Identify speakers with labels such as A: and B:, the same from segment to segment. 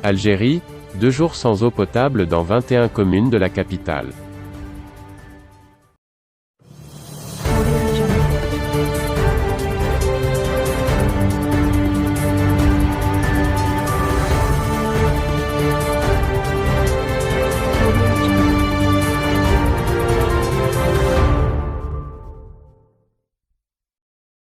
A: Algérie, 2 jours sans eau potable dans 21 communes de la capitale.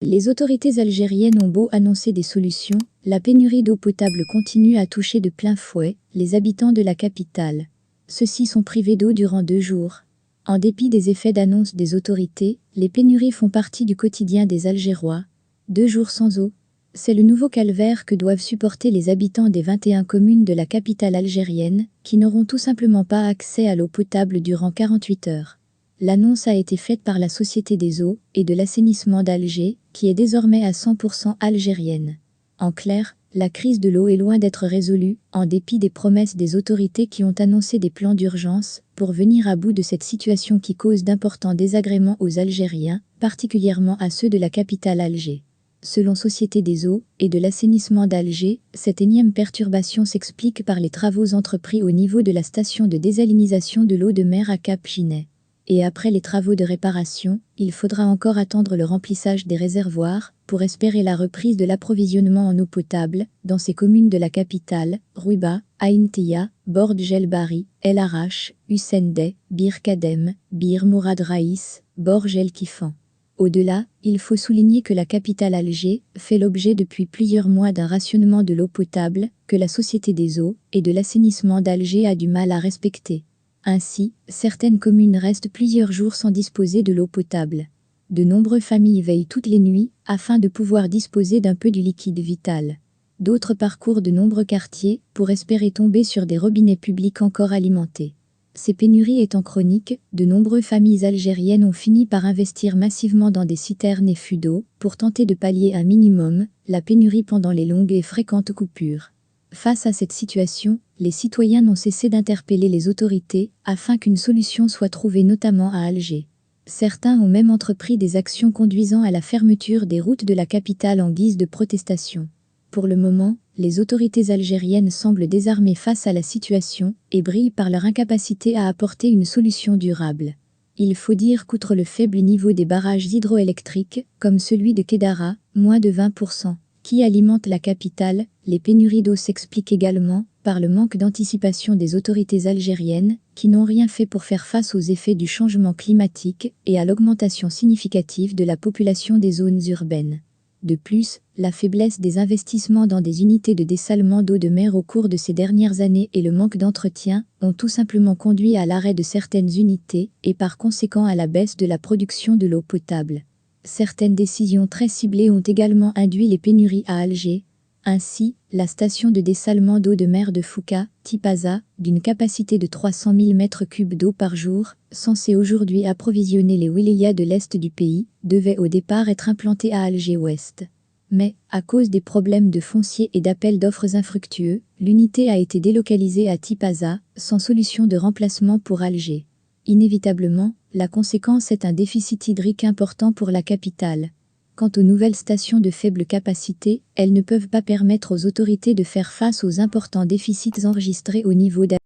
B: Les autorités algériennes ont beau annoncer des solutions, la pénurie d'eau potable continue à toucher de plein fouet les habitants de la capitale. Ceux-ci sont privés d'eau durant 2 jours. En dépit des effets d'annonce des autorités, les pénuries font partie du quotidien des Algérois. 2 jours sans eau, c'est le nouveau calvaire que doivent supporter les habitants des 21 communes de la capitale algérienne, qui n'auront tout simplement pas accès à l'eau potable durant 48 heures. L'annonce a été faite par la Société des eaux et de l'assainissement d'Alger, qui est désormais à 100% algérienne. En clair, la crise de l'eau est loin d'être résolue, en dépit des promesses des autorités qui ont annoncé des plans d'urgence pour venir à bout de cette situation qui cause d'importants désagréments aux Algériens, particulièrement à ceux de la capitale Alger. Selon Société des eaux et de l'assainissement d'Alger, cette énième perturbation s'explique par les travaux entrepris au niveau de la station de désalinisation de l'eau de mer à Cap-Ginet. Et après les travaux de réparation, il faudra encore attendre le remplissage des réservoirs pour espérer la reprise de l'approvisionnement en eau potable dans ces communes de la capitale, Rouiba, Ain Tia, Bord Gelbari, El Arache, Hussendeh, Bir Kadem, Bir Mourad Raïs, Bord El Kifan. Au-delà, il faut souligner que la capitale Alger fait l'objet depuis plusieurs mois d'un rationnement de l'eau potable que la Société des eaux et de l'assainissement d'Alger a du mal à respecter. Ainsi, certaines communes restent plusieurs jours sans disposer de l'eau potable. De nombreuses familles veillent toutes les nuits afin de pouvoir disposer d'un peu du liquide vital. D'autres parcourent de nombreux quartiers pour espérer tomber sur des robinets publics encore alimentés. Ces pénuries étant chroniques, de nombreuses familles algériennes ont fini par investir massivement dans des citernes et fûts d'eau pour tenter de pallier un minimum la pénurie pendant les longues et fréquentes coupures. Face à cette situation, les citoyens n'ont cessé d'interpeller les autorités afin qu'une solution soit trouvée notamment à Alger. Certains ont même entrepris des actions conduisant à la fermeture des routes de la capitale en guise de protestation. Pour le moment, les autorités algériennes semblent désarmées face à la situation et brillent par leur incapacité à apporter une solution durable. Il faut dire qu'outre le faible niveau des barrages hydroélectriques, comme celui de Kedara, moins de 20%, qui alimente la capitale, les pénuries d'eau s'expliquent également par le manque d'anticipation des autorités algériennes qui n'ont rien fait pour faire face aux effets du changement climatique et à l'augmentation significative de la population des zones urbaines. De plus, la faiblesse des investissements dans des unités de dessalement d'eau de mer au cours de ces dernières années et le manque d'entretien ont tout simplement conduit à l'arrêt de certaines unités et par conséquent à la baisse de la production de l'eau potable. Certaines décisions très ciblées ont également induit les pénuries à Alger. Ainsi, la station de dessalement d'eau de mer de Fouka, Tipaza, d'une capacité de 300 000 m3 d'eau par jour, censée aujourd'hui approvisionner les wilayas de l'est du pays, devait au départ être implantée à Alger-Ouest. Mais, à cause des problèmes de foncier et d'appels d'offres infructueux, l'unité a été délocalisée à Tipaza, sans solution de remplacement pour Alger. Inévitablement, la conséquence est un déficit hydrique important pour la capitale. Quant aux nouvelles stations de faible capacité, elles ne peuvent pas permettre aux autorités de faire face aux importants déficits enregistrés au niveau d'Alger.